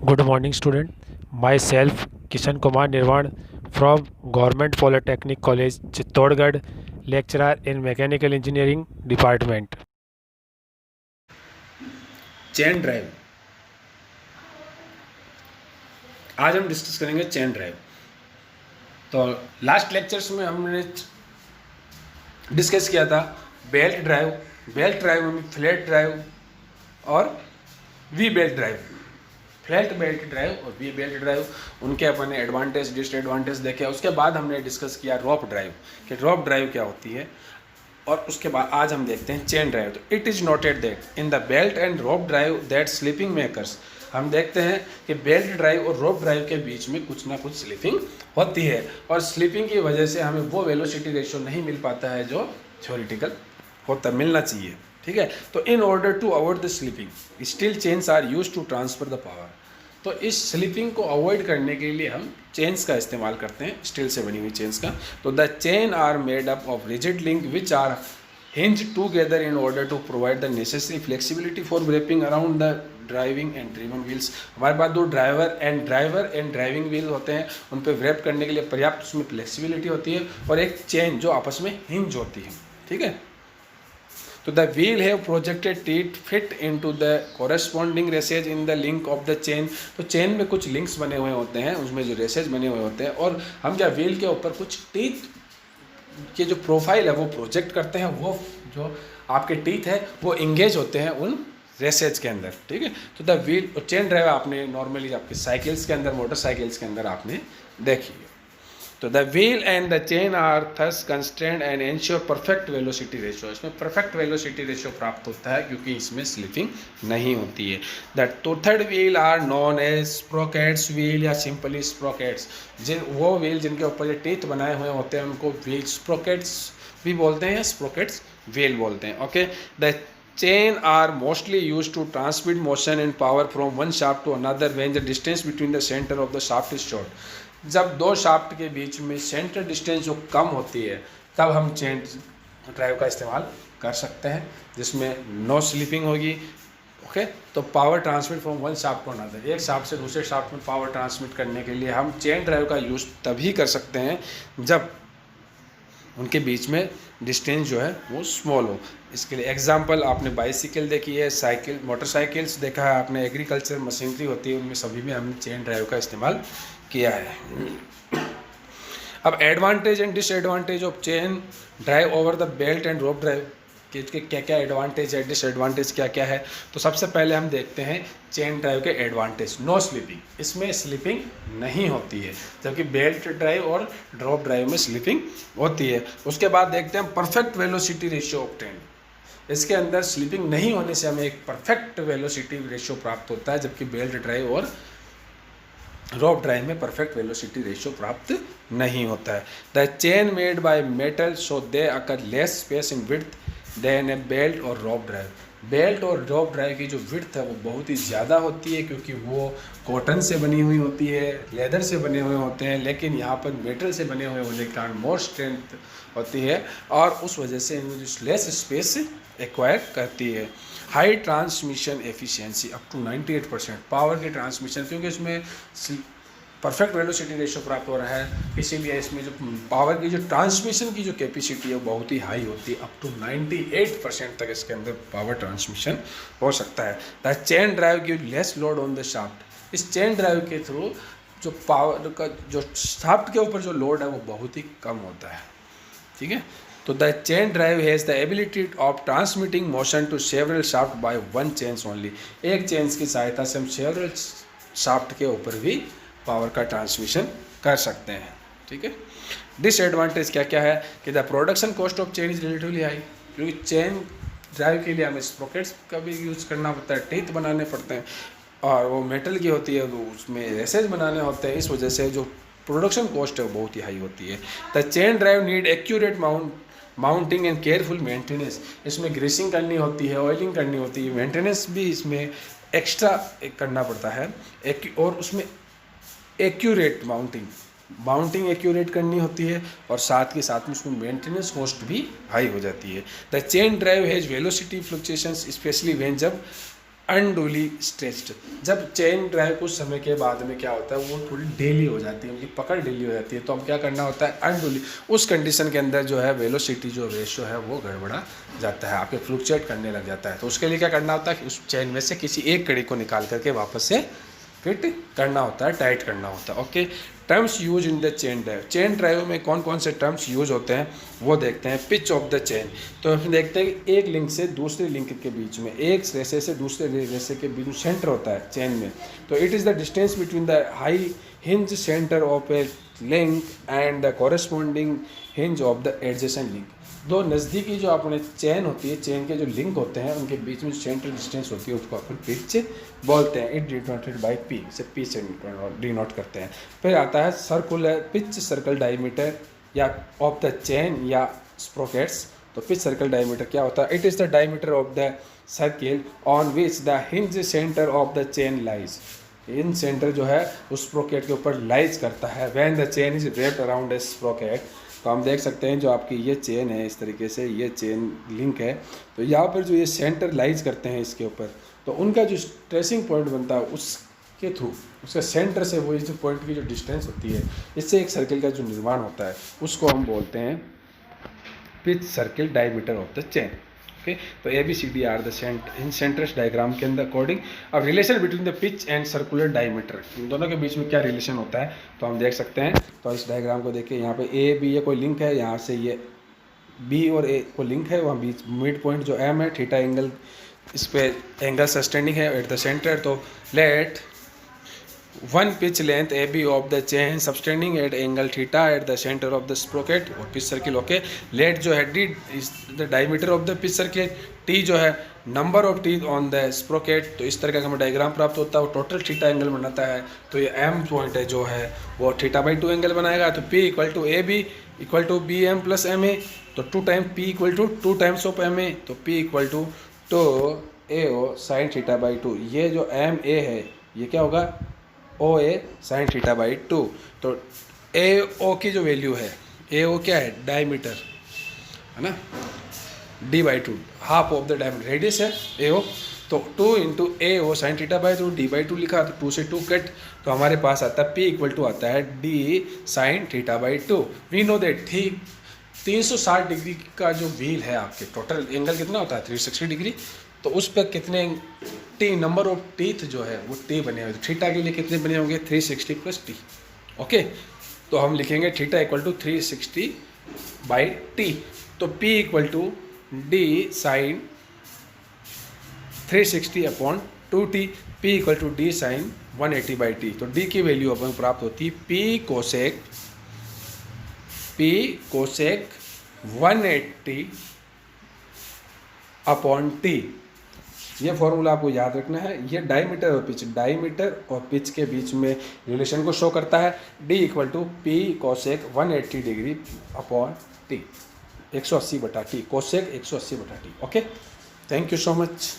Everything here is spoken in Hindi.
Good morning, student. Myself, Kishan Kumar Nirvan from Government Polytechnic College, Chittorgarh, lecturer in Mechanical Engineering Department. Chain drive. आज हम डिस्कस करेंगे चेन ड्राइव। तो लास्ट लेक्चर्स में हमने डिस्कस किया था बेल्ट ड्राइव। बेल्ट ड्राइव में फ्लैट ड्राइव और we belt drive. Flat belt drive और वी बेल्ट ड्राइव, उनके अपने एडवांटेज डिसएडवांटेज देखे। उसके बाद हमने डिस्कस किया रोप ड्राइव कि रोप ड्राइव क्या होती है। और उसके बाद आज हम देखते हैं चेन ड्राइव। तो it is noted that in the belt and rope drive that sleeping makers, हम देखते हैं कि बेल्ट ड्राइव और रोप ड्राइव के बीच में कुछ ना कुछ स्लीपिंग होती है, और स्लीपिंग की वजह से हमें वो वेलोसिटी रेशियो नहीं मिल पाता है जो थ्योरेटिकल होता मिलना चाहिए। ठीक है, तो in order to avoid the slipping steel chains are use to transfer the power. तो इस स्लीपिंग को अवॉइड करने के लिए हम चेन्स का इस्तेमाल करते हैं, स्टील से बनी हुई चेन्स का। तो the chain are made up of rigid link which are hinge together in order to provide the necessary flexibility for wrapping around the driving and driven wheels. हमारे पास दो ड्राइवर एंड ड्राइविंग व्हील होते हैं, उन पर व्रैप करने के लिए पर्याप्त उसमें फ्लेक्सिबिलिटी होती है, और एक चेन जो आपस में हिंज होती है। ठीक है, तो the wheel have projected teeth fit into the corresponding races in the link of the chain. तो चेन में कुछ लिंक्स बने हुए होते हैं, उसमें जो रेसेज बने हुए होते हैं, और हम क्या व्हील के ऊपर कुछ टीथ के जो प्रोफाइल है वो प्रोजेक्ट करते हैं। वो जो आपके टीथ है वो इंगेज होते हैं उन रेसेज के अंदर। ठीक है, तो द व्हील और चेन ड्राइव आपने नॉर्मली आपके साइकिल्स के अंदर, मोटरसाइकिल्स के अंदर आपने देखी है। तो the wheel and the chain are thus constrained and ensure perfect velocity ratio. इसमें परफेक्ट वेलोसिटी रेशियो प्राप्त होता है क्योंकि इसमें स्लिपिंग नहीं होती है। द टूथर्ड wheel are known as sprockets wheel या सिंपली स्प्रोकेट्स। वो व्हील जिनके ऊपर ये टीथ बनाए हुए होते हैं उनको व्हील स्प्रोकेट्स भी बोलते हैं या स्प्रोकेट्स व्हील बोलते हैं। Okay, the chain are mostly use to transmit motion and power from one shaft to another when the distance between the centre of the shaft is short. जब दो शाफ्ट के बीच में सेंटर डिस्टेंस जो कम होती है तब हम चेन ड्राइव का इस्तेमाल कर सकते हैं, जिसमें नो स्लीपिंग होगी। ओके, तो power transmit from one shaft to another, एक शाफ्ट से दूसरे शाफ्ट में पावर ट्रांसमिट करने के लिए हम चेन ड्राइव का यूज़ तभी कर सकते हैं जब उनके बीच में डिस्टेंस जो है वो स्मॉल हो। इसके लिए एग्जांपल आपने बाइसिकल देखी है, साइकिल, मोटरसाइकिल्स देखा है आपने, एग्रीकल्चर मशीनरी होती है उनमें सभी में हमने चेन ड्राइव का इस्तेमाल किया है। अब advantage and disadvantage of chain drive over the belt and rope drive के क्या क्या एडवांटेज है, डिसएडवांटेज क्या क्या है। तो सबसे पहले हम देखते हैं चेन ड्राइव के एडवांटेज। नो स्लीपिंग, इसमें स्लीपिंग नहीं होती है, जबकि बेल्ट ड्राइव और ड्रॉप ड्राइव में स्लीपिंग होती है। उसके बाद देखते हैं परफेक्ट वेलोसिटी रेशियो ऑब्टेन। इसके अंदर स्लीपिंग नहीं होने से हमें एक परफेक्ट वेलोसिटी रेशियो प्राप्त होता है, जबकि बेल्ट ड्राइव और रोप ड्राइव में परफेक्ट वेलोसिटी रेशियो प्राप्त नहीं होता है। The chain made by metal so they occur less space in width than a belt और रोप ड्राइव। बेल्ट और रोप ड्राइव की जो विड्थ है वो बहुत ही ज़्यादा होती है क्योंकि वो कॉटन से बनी हुई होती है, लेदर से बने हुए होते हैं, लेकिन यहाँ पर मेटल से बने हुए होने के कारण मोर स्ट्रेंथ होती है और उस वजह से इनमें लेस स्पेस एक्वायर करती है। High transmission efficiency up to 98%, power की ट्रांसमिशन, क्योंकि इसमें परफेक्ट वेलोसिटी रेशियो प्राप्त हो रहा है, इसीलिए इसमें जो पावर की जो ट्रांसमिशन की जो कैपेसिटी है वो बहुत ही हाई होती है। अप टू 98% तक इसके अंदर पावर ट्रांसमिशन हो सकता है। The chain drive give less load on the shaft. इस चेन ड्राइव के थ्रू जो पावर का जो शाफ्ट के ऊपर जो लोड है वो बहुत ही कम होता है। ठीक है, तो the chain drive has the ability of transmitting motion to several shaft by one chains only. एक चेन्स की सहायता से हम सेवरल शाफ्ट के ऊपर भी पावर का ट्रांसमिशन कर सकते हैं। ठीक है, डिसएडवांटेज क्या क्या है कि the production cost of chain is relatively high, क्योंकि चेन ड्राइव के लिए हमें स्प्रोकेट्स का भी यूज़ करना पड़ता है, टीथ बनाने पड़ते हैं, और वो मेटल की होती है तो उसमें रेसेज बनाने होते हैं, इस वजह से जो प्रोडक्शन कॉस्ट है वो बहुत ही हाई होती है। The chain drive need accurate mounting and careful maintenance. इसमें ग्रीसिंग करनी होती है, ऑयलिंग करनी होती है, मेंटेनेंस भी इसमें एक्स्ट्रा करना पड़ता है, और उसमें एक्यूरेट माउंटिंग एक्यूरेट करनी होती है, और साथ के साथ में उसमें मेंटेनेंस कॉस्ट भी हाई हो जाती है। The chain drive has velocity fluctuations specially when जब अनडुली स्ट्रेच्ड। जब चेन ड्राइव कुछ समय के बाद में क्या होता है, वो थोड़ी ढीली हो जाती है, उनकी पकड़ ढीली हो जाती है, तो अब क्या करना होता है, अनडुली। उस कंडीशन के अंदर जो है वेलोसिटी जो रेशियो है वो गड़बड़ा जाता है, आपके फ्लुक्चुएट करने लग जाता है। तो उसके लिए क्या करना होता है कि उस चेन में से किसी एक कड़ी को निकाल करके वापस से फिट करना होता है, टाइट करना होता है। Okay, terms use in the chain drive. Chain drive में कौन कौन से टर्म्स यूज होते हैं वो देखते हैं। पिच ऑफ द चेन, तो हम देखते हैं कि एक लिंक से दूसरे लिंक के बीच में, एक रेसे से दूसरे रेसे के बीच में सेंटर होता है चेन में, तो it is the distance between the high hinge centre of A link and the corresponding hinge of the adjacent link. दो नज़दीकी जो अपने चेन होती है, चेन के जो लिंक होते हैं उनके बीच में सेंट्रल डिस्टेंस होती है, उसको अपन पिच बोलते हैं। इट डिनोटेड बाय पी, से पी से डिनोट करते हैं। फिर आता है सर्कुलर पिच सर्कल डायमीटर या ऑफ द चेन या स्प्रोकेट्स। तो पिच सर्कल डायमीटर क्या होता है, it is the diameter of the circle on which the hinge centre of the chain lies. In centre जो है उस स्प्रोकेट के ऊपर लाइज करता है। When the chain is raped around a sprocket, तो हम देख सकते हैं जो आपकी ये चेन है, इस तरीके से ये चेन लिंक है, तो यहाँ पर जो ये सेंटर लाइज करते हैं इसके ऊपर, तो उनका जो ट्रेसिंग पॉइंट बनता है उसके थ्रू, उसके सेंटर से वो जो पॉइंट की जो डिस्टेंस होती है, इससे एक सर्किल का जो निर्माण होता है उसको हम बोलते हैं pitch circle diameter of the chain. Okay, तो ABCD are the in centres diagram के अंदर अकॉर्डिंग। अब relation between the pitch and circular diameter, इन दोनों के बीच में क्या रिलेशन होता है तो हम देख सकते हैं। तो इस डायग्राम को देखिए, यहाँ पे AB ये कोई लिंक है, यहाँ से ये B और A को लिंक है, वहाँ बीच मिड पॉइंट जो M है, थीटा एंगल, इस पर एंगल सस्टेनिंग है एट द सेंटर। तो late one pitch length AB of the chain subtending at angle theta at the center of the sprocket और pitch circle। ओके, let जो है D is the diameter of the pitch circle, T जो है number of teeth on the sprocket। तो इस तरह का हमें डायग्राम प्राप्त होता है, वो टोटल थीटा एंगल बनाता है। तो ये M पॉइंट है जो है वो θ/2 एंगल बनाएगा। तो P equal to AB equal to BM plus MA, तो 2 time P equal to 2 times of MA, तो P equal to AO sine θ/2। ये जो MA है ये क्या होगा, OA साइन θ/2। तो AO की जो वैल्यू है, AO क्या है, डायमीटर है ना, D/2, half of the diameter, radius है AO। तो 2 इंटू AO साइन θ/2, D/2 लिखा, तो 2 से 2 कट, तो हमारे पास आता है P इक्वल टू आता है D sine θ/2। We know that 360 degree का जो व्हील है आपके, टोटल एंगल कितना होता है 360 डिग्री, तो उस पर कितने T नंबर ऑफ टीथ जो है वो T बने हुए, तो थीटा के लिए कितने बने होंगे 360 प्लस T। ओके, तो हम लिखेंगे थीटा इक्वल टू 360/T। तो P equal to D sine 360/2T, P equal to D sine 180/T। तो D की वैल्यू अपन प्राप्त होती है P कोसेक 180/T। ये फॉर्मूला आपको याद रखना है। ये डायमीटर और पिच के बीच में रिलेशन को शो करता है। D equal to P cosec 180 degree upon T, 180/T, cosec 180/T। Okay, thank you so much.